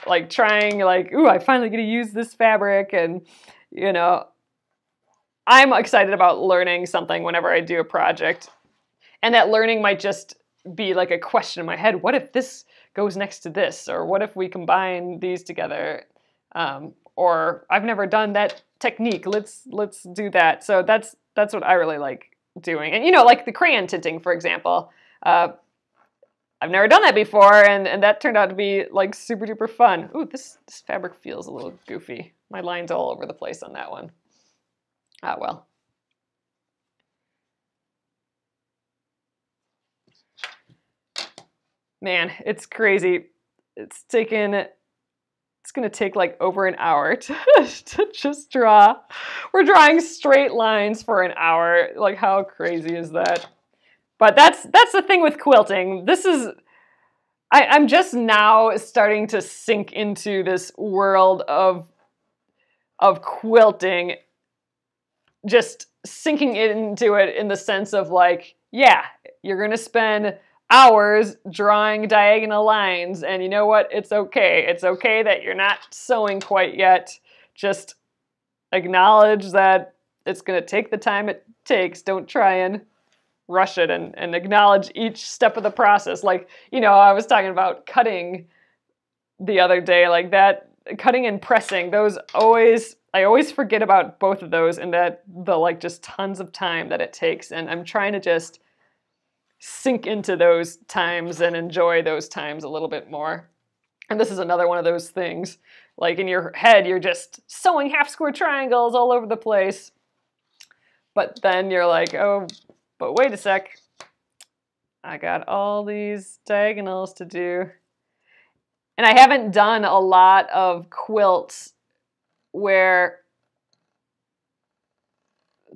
Speaker 2: like trying like, ooh, I finally get to use this fabric, and, you know, I'm excited about learning something whenever I do a project. And that learning might just be like a question in my head. What if this goes next to this? Or what if we combine these together? Or I've never done that technique. Let's do that. So that's what I really like doing. And, you know, like the crayon tinting, for example. I've never done that before, and that turned out to be like super duper fun. Ooh, this fabric feels a little goofy. My line's all over the place on that one. Ah, well. Man, it's crazy. It's going to take like over an hour to just draw. We're drawing straight lines for an hour. Like, how crazy is that? But that's the thing with quilting. I'm just now starting to sink into this world of quilting, just sinking into it in the sense of like, yeah, you're going to spend hours drawing diagonal lines, and you know what? It's okay. It's okay that you're not sewing quite yet. Just acknowledge that it's going to take the time it takes. Don't try and rush it, and acknowledge each step of the process. Like, you know, I was talking about cutting the other day, like that, cutting and pressing, I always forget about both of those, and that the like just tons of time that it takes. And I'm trying to just sink into those times and enjoy those times a little bit more. And this is another one of those things, like in your head, you're just sewing half square triangles all over the place. But then you're like, oh, but wait a sec, I got all these diagonals to do. And I haven't done a lot of quilts where,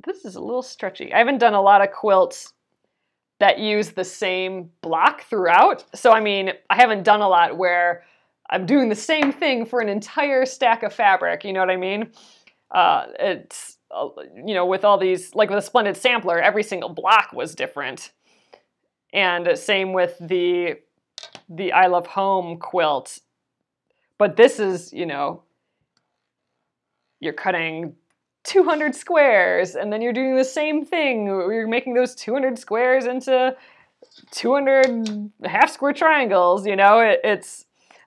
Speaker 2: this is a little stretchy. I haven't done a lot of quilts that use the same block throughout. So, I mean, I haven't done a lot where I'm doing the same thing for an entire stack of fabric, you know what I mean? It's, you know, with all these, like with a Splendid Sampler, every single block was different. And same with the I Love Home quilt. But this is, you know, you're cutting 200 squares, and then you're doing the same thing. You're making those 200 squares into 200 half square triangles, you know?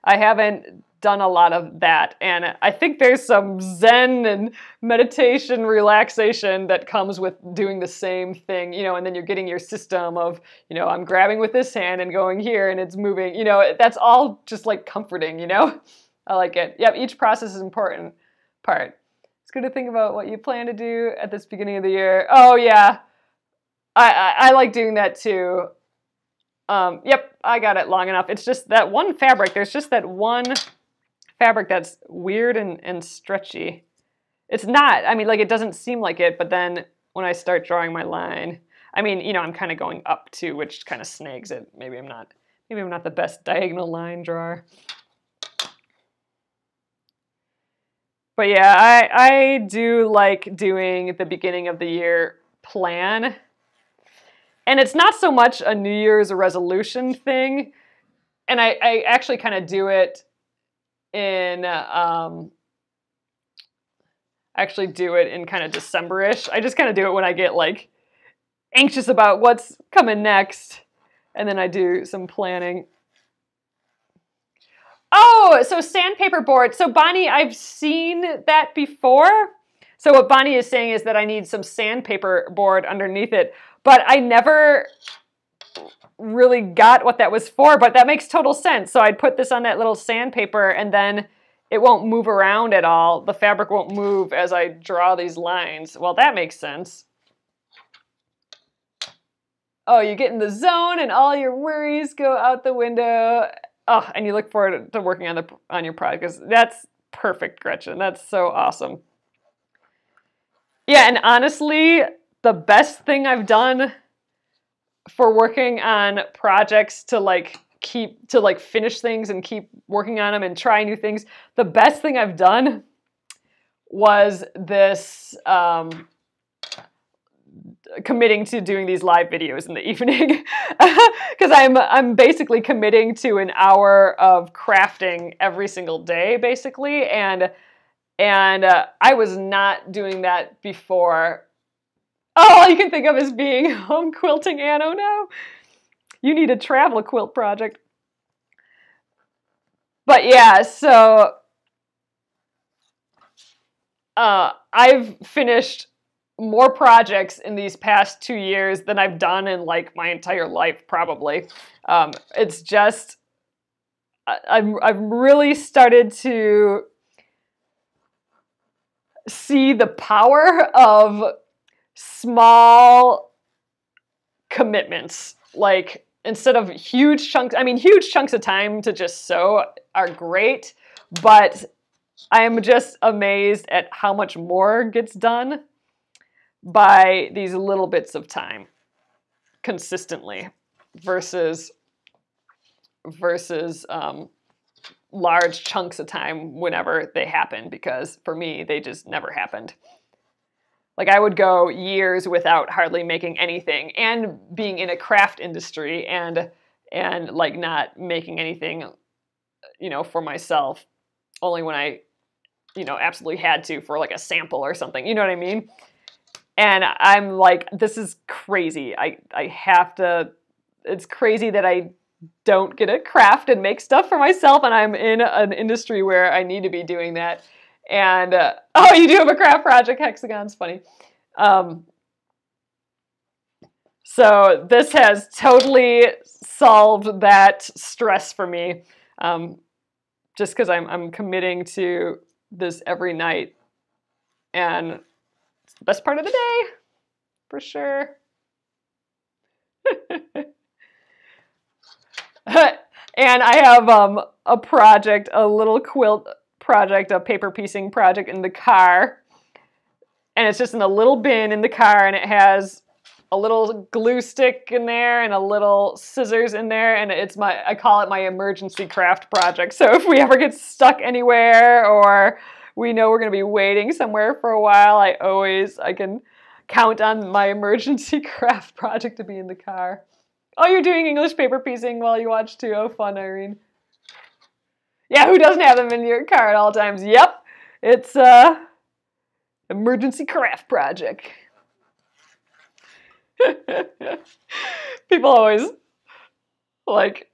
Speaker 2: I haven't done a lot of that, and I think there's some zen and meditation relaxation that comes with doing the same thing, you know, and then you're getting your system of, you know, I'm grabbing with this hand and going here and it's moving, you know, that's all just like comforting, you know? I like it. Yep, each process is an important part. It's good to think about what you plan to do at this beginning of the year. Oh yeah, I like doing that too. Yep, I got it long enough. It's just that one fabric, there's just that one fabric that's weird and stretchy. It's not, I mean, like it doesn't seem like it, but then when I start drawing my line, I mean, you know, I'm kind of going up too, which kind of snags it. Maybe I'm not the best diagonal line drawer. But yeah, I do like doing the beginning of the year plan. And it's not so much a New Year's resolution thing. And I actually kind of do it in, kind of December-ish. I just kind of do it when I get like anxious about what's coming next. And then I do some planning. Oh, so sandpaper board. So Bonnie, I've seen that before. So what Bonnie is saying is that I need some sandpaper board underneath it, but I never really got what that was for, but that makes total sense. So I'd put this on that little sandpaper and then it won't move around at all. The fabric won't move as I draw these lines. Well, that makes sense. Oh, you get in the zone and all your worries go out the window. Oh, and you look forward to working on your project, because that's perfect, Gretchen. That's so awesome. Yeah, and honestly, the best thing I've done for working on projects to finish things and keep working on them and try new things, the best thing I've done was this committing to doing these live videos in the evening, because I'm basically committing to an hour of crafting every single day, basically, and I was not doing that before. all you can think of is being home quilting, Anne. Oh no. You need a travel quilt project. But yeah, so I've finished more projects in these past 2 years than I've done in like my entire life, probably. It's just, I've really started to see the power of small commitments. Like, instead of huge chunks, I mean, huge chunks of time to just sew are great, but I am just amazed at how much more gets done by these little bits of time consistently versus large chunks of time whenever they happen, because for me, they just never happened. Like, I would go years without hardly making anything, and being in a craft industry and like not making anything, you know, for myself, only when I, you know, absolutely had to for like a sample or something, you know what I mean? And I'm like, this is crazy. I have to, it's crazy that I don't get to craft and make stuff for myself, and I'm in an industry where I need to be doing that. And, oh, you do have a craft project, Hexagon's funny. So this has totally solved that stress for me, just because I'm committing to this every night, and it's the best part of the day, for sure. And I have a project, a little quilt project, a paper piecing project in the car. And it's just in a little bin in the car, and it has a little glue stick in there and a little scissors in there, and it's I call it my emergency craft project. So if we ever get stuck anywhere, or we know we're going to be waiting somewhere for a while, I can count on my emergency craft project to be in the car. Oh, you're doing English paper piecing while you watch too. Oh, fun, Irene. Yeah, who doesn't have them in your car at all times? Yep, it's emergency craft project. People always like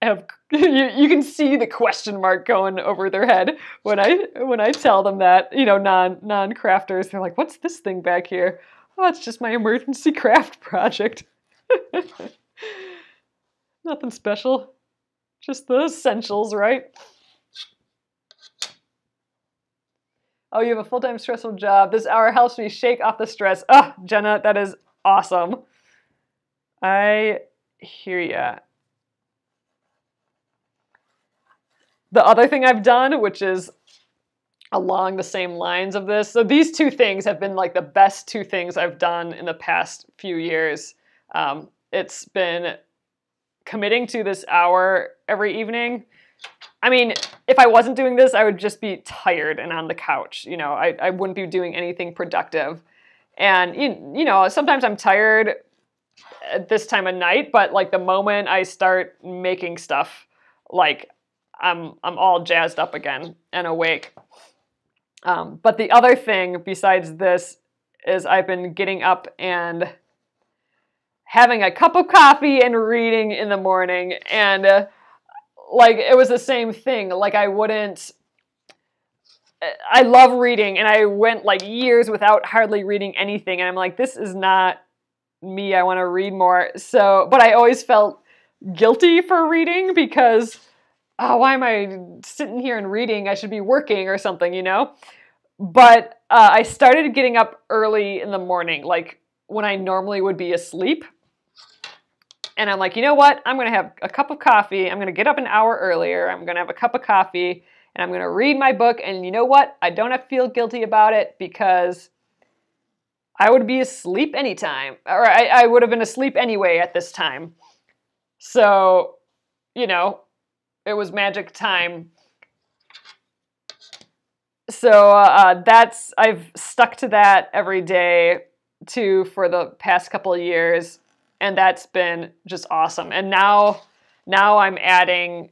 Speaker 2: have you can see the question mark going over their head when I tell them that, you know, non-crafters, they're like, what's this thing back here? Oh, it's just my emergency craft project. Nothing special, just the essentials, right? Oh, you have a full-time stressful job. This hour helps me shake off the stress. Oh, Jenna, that is awesome. I hear ya. The other thing I've done, which is along the same lines of this, so these two things have been like the best two things I've done in the past few years. It's been committing to this hour every evening. I mean, if I wasn't doing this, I would just be tired and on the couch. You know, I wouldn't be doing anything productive. And, you know, sometimes I'm tired at this time of night, but like the moment I start making stuff, like I'm all jazzed up again and awake. But the other thing besides this is I've been getting up and having a cup of coffee and reading in the morning. And like, it was the same thing. Like, I love reading, and I went like years without hardly reading anything. And I'm like, this is not me. I want to read more. So, but I always felt guilty for reading because, oh, why am I sitting here and reading? I should be working or something, you know? But I started getting up early in the morning, like when I normally would be asleep. And I'm like, you know what? I'm going to have a cup of coffee. I'm going to get up an hour earlier. I'm going to have a cup of coffee, and I'm going to read my book. And you know what? I don't have to feel guilty about it because I would be asleep anytime. Or I would have been asleep anyway at this time. So, you know, it was magic time. So I've stuck to that every day too for the past couple of years. And that's been just awesome. And now I'm adding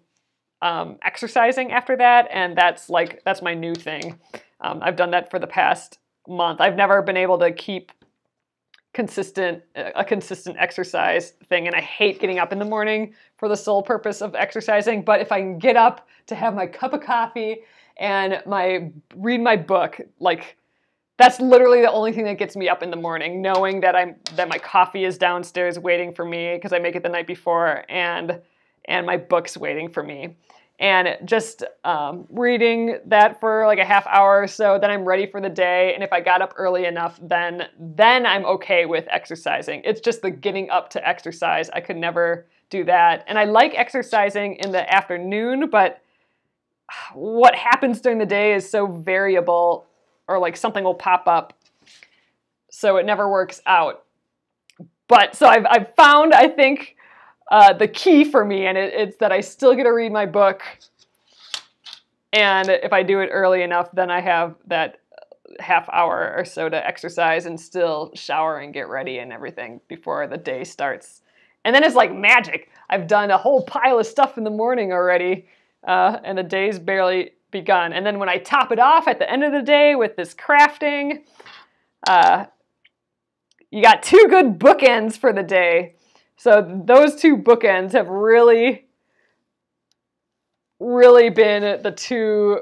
Speaker 2: exercising after that, and that's my new thing. I've done that for the past month. I've never been able to keep a consistent exercise thing, and I hate getting up in the morning for the sole purpose of exercising. But if I can get up to have my cup of coffee and read my book, like that's literally the only thing that gets me up in the morning, knowing that my coffee is downstairs waiting for me because I make it the night before, and my book's waiting for me. And just reading that for like a half hour or so, then I'm ready for the day. And if I got up early enough, then I'm okay with exercising. It's just the getting up to exercise. I could never do that. And I like exercising in the afternoon, but what happens during the day is so variable, or like something will pop up, so it never works out. But so I've found, I think, the key for me, and it's that I still get to read my book, and if I do it early enough, then I have that half hour or so to exercise and still shower and get ready and everything before the day starts. And then it's like magic. I've done a whole pile of stuff in the morning already, and the day's barely begun. And then when I top it off at the end of the day with this crafting, you got 2 good bookends for the day. So those 2 bookends have really, really been the 2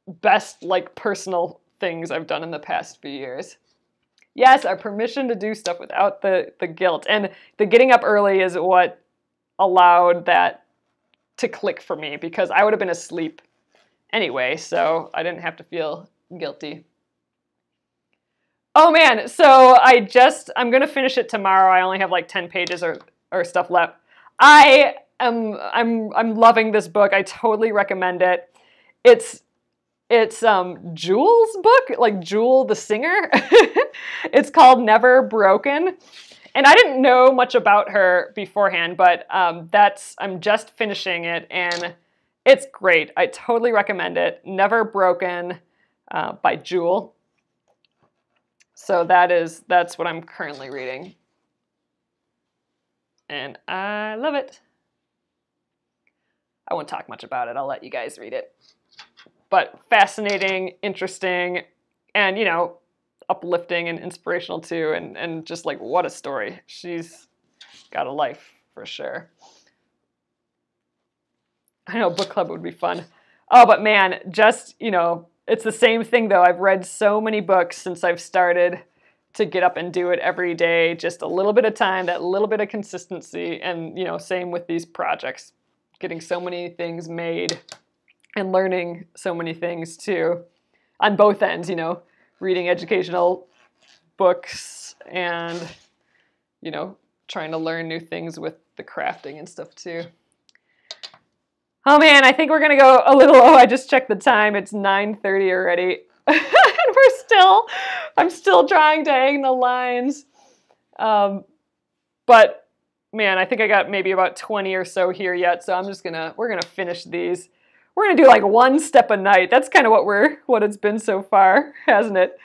Speaker 2: best like personal things I've done in the past few years. Yes, our permission to do stuff without the guilt. And the getting up early is what allowed that to click for me, because I would have been asleep anyway, so I didn't have to feel guilty. Oh man, so I'm gonna finish it tomorrow. I only have like 10 pages or stuff left. I'm loving this book. I totally recommend it. It's Jewel's book, like Jewel the singer. It's called Never Broken. And I didn't know much about her beforehand, but I'm just finishing it, and it's great. I totally recommend it. Never Broken by Jewel. So that's what I'm currently reading. And I love it. I won't talk much about it. I'll let you guys read it. But fascinating, interesting, and, you know, uplifting and inspirational too. And just like, what a story. She's got a life for sure. I know book club would be fun. Oh, but man, just, you know, it's the same thing though. I've read so many books since I've started to get up and do it every day. Just a little bit of time, that little bit of consistency. And, you know, same with these projects. Getting so many things made and learning so many things too. On both ends, you know, reading educational books and, you know, trying to learn new things with the crafting and stuff too. Oh man, I think we're gonna go a little low. I just checked the time. It's 9:30 already. And I'm still trying to hang the lines. But man, I think I got maybe about 20 or so here yet. So we're gonna finish these. We're gonna do like 1 step a night. That's kind of what it's been so far, hasn't it?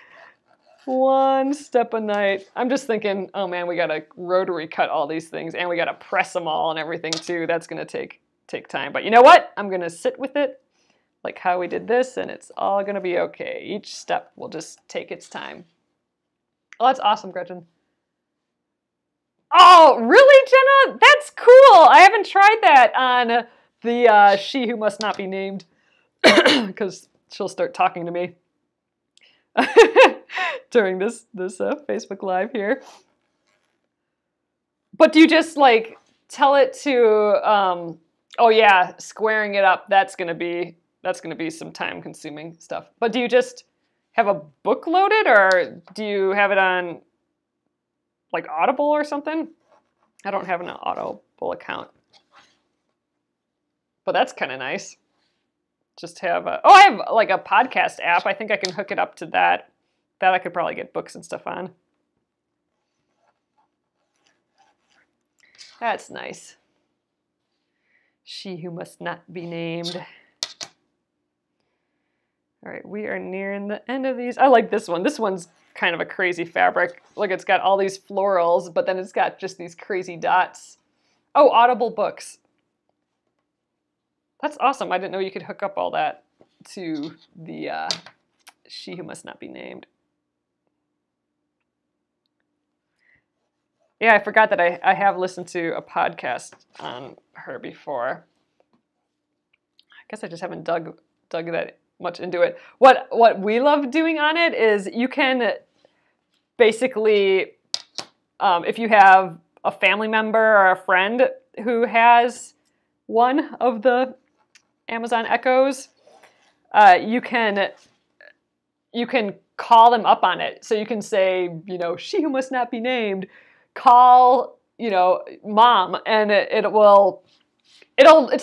Speaker 2: 1 step a night. I'm just thinking, oh man, we gotta rotary cut all these things, and we gotta press them all and everything too. That's gonna take time. But you know what? I'm gonna sit with it, like how we did this, and it's all gonna be okay. Each step will just take its time. Oh, that's awesome, Gretchen. Oh, really, Jenna? That's cool. I haven't tried that on the She Who Must Not Be Named, because she'll start talking to me during this Facebook Live here. But do you just like tell it to oh yeah, squaring it up, that's gonna be some time-consuming stuff. But do you just have a book loaded, or do you have it on like Audible or something? I don't have an Audible account. But that's kind of nice. Just have I have like a podcast app. I think I can hook it up to that. That I could probably get books and stuff on. That's nice. She Who Must Not Be Named. All right, we are nearing the end of these. I like this one. This one's kind of a crazy fabric. Look, it's got all these florals, but then it's got just these crazy dots. Oh, Audible books. That's awesome. I didn't know you could hook up all that to the She Who Must Not Be Named. Yeah, I forgot that I have listened to a podcast on her before. I guess I just haven't dug that much into it. What we love doing on it is you can basically, if you have a family member or a friend who has one of the Amazon Echoes, you can call them up on it. So you can say, you know, she who must not be named, call, you know, mom, and it's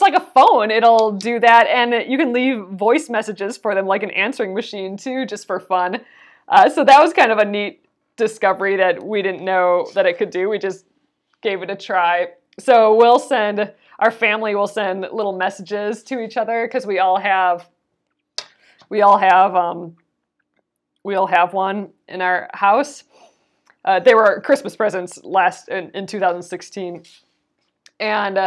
Speaker 2: like a phone. It'll do that, and you can leave voice messages for them, like an answering machine too, just for fun. So that was kind of a neat discovery that we didn't know that it could do. We just gave it a try. So our family will send little messages to each other because we all have one in our house. They were Christmas presents in 2016, and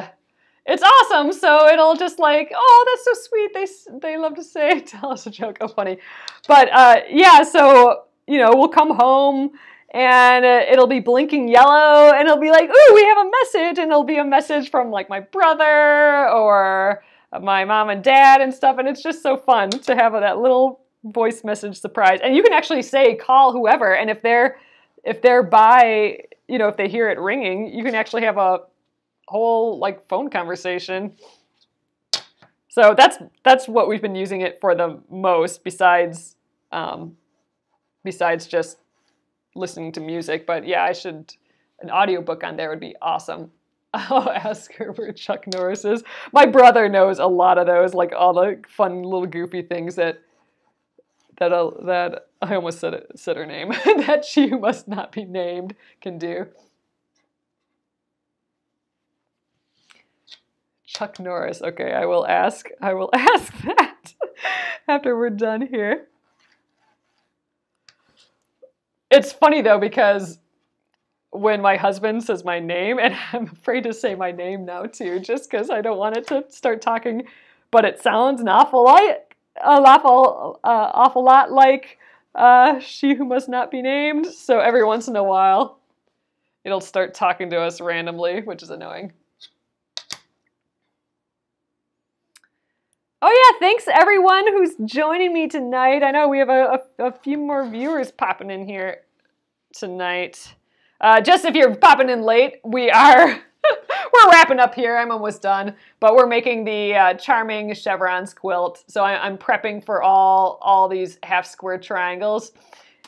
Speaker 2: it's awesome. So it'll just like, oh, that's so sweet. They love to say, tell us a joke. How funny. But yeah, so you know, we'll come home and it'll be blinking yellow, and it'll be like, ooh, we have a message, and it'll be a message from like my brother or my mom and dad and stuff, and it's just so fun to have that little voice message surprise. And you can actually say call whoever, and if they're by, you know, if they hear it ringing, you can actually have a whole like phone conversation. So that's what we've been using it for the most, besides just listening to music. But yeah, an audiobook on there would be awesome. I'll ask her where Chuck Norris is. My brother knows a lot of those, like all the fun little goofy things that I almost said her name, that she who must not be named can do. Chuck Norris. Okay, I will ask that after we're done here. It's funny though, because when my husband says my name, and I'm afraid to say my name now too, just because I don't want it to start talking, but it sounds an awful lot like she who must not be named. So every once in a while, it'll start talking to us randomly, which is annoying. Oh yeah, thanks everyone who's joining me tonight. I know we have a few more viewers popping in here tonight. Just if you're popping in late, we're wrapping up here. I'm almost done, but we're making the Charming Chevrons quilt. So I'm prepping for all these half square triangles,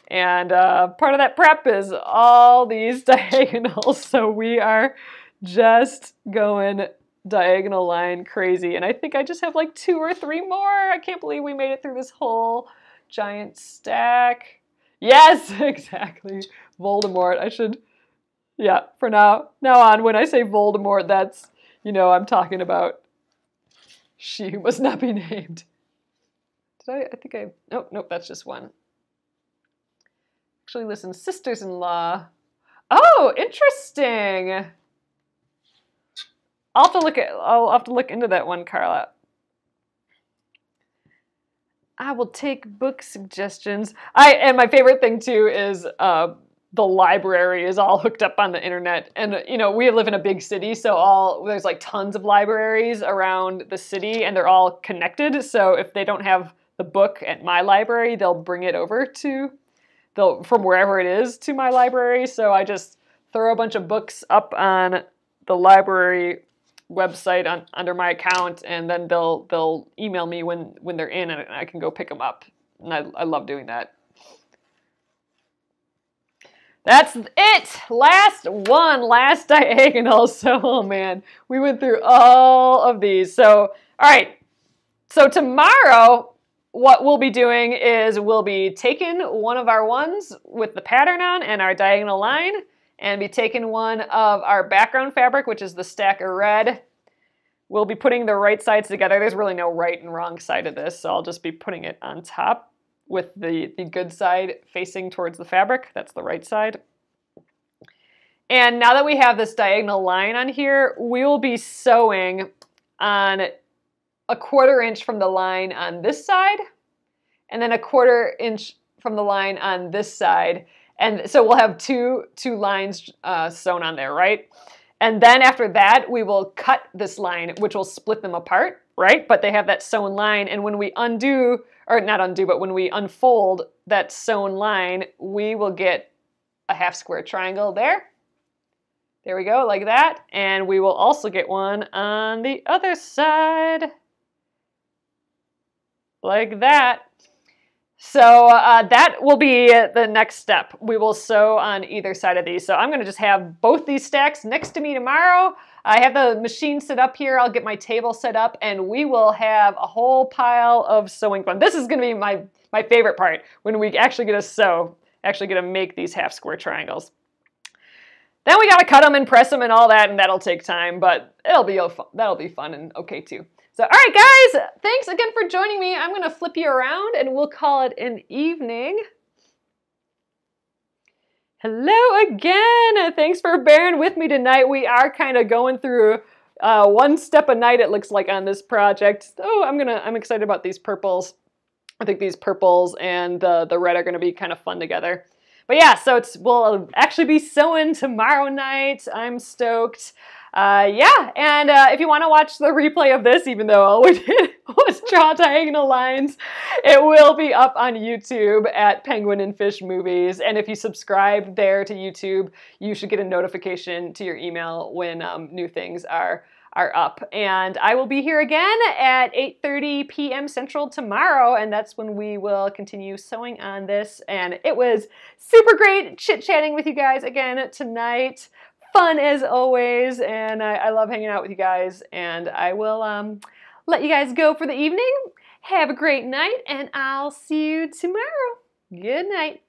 Speaker 2: and part of that prep is all these diagonals. So we are just going diagonal line crazy, and I think I just have like 2 or 3 more. I can't believe we made it through this whole giant stack. Yes, exactly. Voldemort. I should, yeah, for now on, when I say Voldemort, that's, you know, I'm talking about she who must not be named. I think nope, that's just one. Actually, listen, sisters-in-law. Oh, interesting. I'll have to look into that one, Carla. I will take book suggestions. And my favorite thing too is the library is all hooked up on the internet, and you know, we live in a big city, so there's like tons of libraries around the city, and they're all connected. So if they don't have the book at my library, they'll bring it over from wherever it is to my library. So I just throw a bunch of books up on the library website under my account, and then they'll email me when they're in, and I can go pick them up. And I love doing that. That's it. Last diagonal. So, oh man, we went through all of these. So, all right. So tomorrow, what we'll be doing is we'll be taking one of our ones with the pattern on and our diagonal line, and be taking one of our background fabric, which is the stack of red. We'll be putting the right sides together. There's really no right and wrong side of this, so I'll just be putting it on top with the good side facing towards the fabric. That's the right side. And now that we have this diagonal line on here, we will be sewing on 1/4 inch from the line on this side, and then 1/4 inch from the line on this side. And so we'll have two lines sewn on there, right? And then after that, we will cut this line, which will split them apart, right? But they have that sewn line, and when we undo, or not undo, but when we unfold that sewn line, we will get a half square triangle there. There we go, like that. And we will also get one on the other side, like that. So that will be the next step. We will sew on either side of these. So I'm going to just have both these stacks next to me tomorrow. I have the machine set up here. I'll get my table set up, and we will have a whole pile of sewing fun. This is going to be my favorite part, when we actually get to sew, actually get to make these half square triangles. Then we got to cut them and press them and all that, and that'll take time, but that'll be fun and okay too. So, all right, guys, thanks again for joining me. I'm going to flip you around, and we'll call it an evening. Hello again. Thanks for bearing with me tonight. We are kind of going through one step a night, it looks like, on this project. Oh, I'm excited about these purples. I think these purples and the red are going to be kind of fun together. But yeah, so we'll actually be sewing tomorrow night. I'm stoked. Yeah, and if you want to watch the replay of this, even though all we did was draw diagonal lines, it will be up on YouTube at Penguin and Fish Movies. And if you subscribe there to YouTube, you should get a notification to your email when new things are up. And I will be here again at 8:30 p.m. Central tomorrow, and that's when we will continue sewing on this. And it was super great chit-chatting with you guys again tonight. Fun as always, and I love hanging out with you guys. And I will let you guys go for the evening. Have a great night, and I'll see you tomorrow. Good night.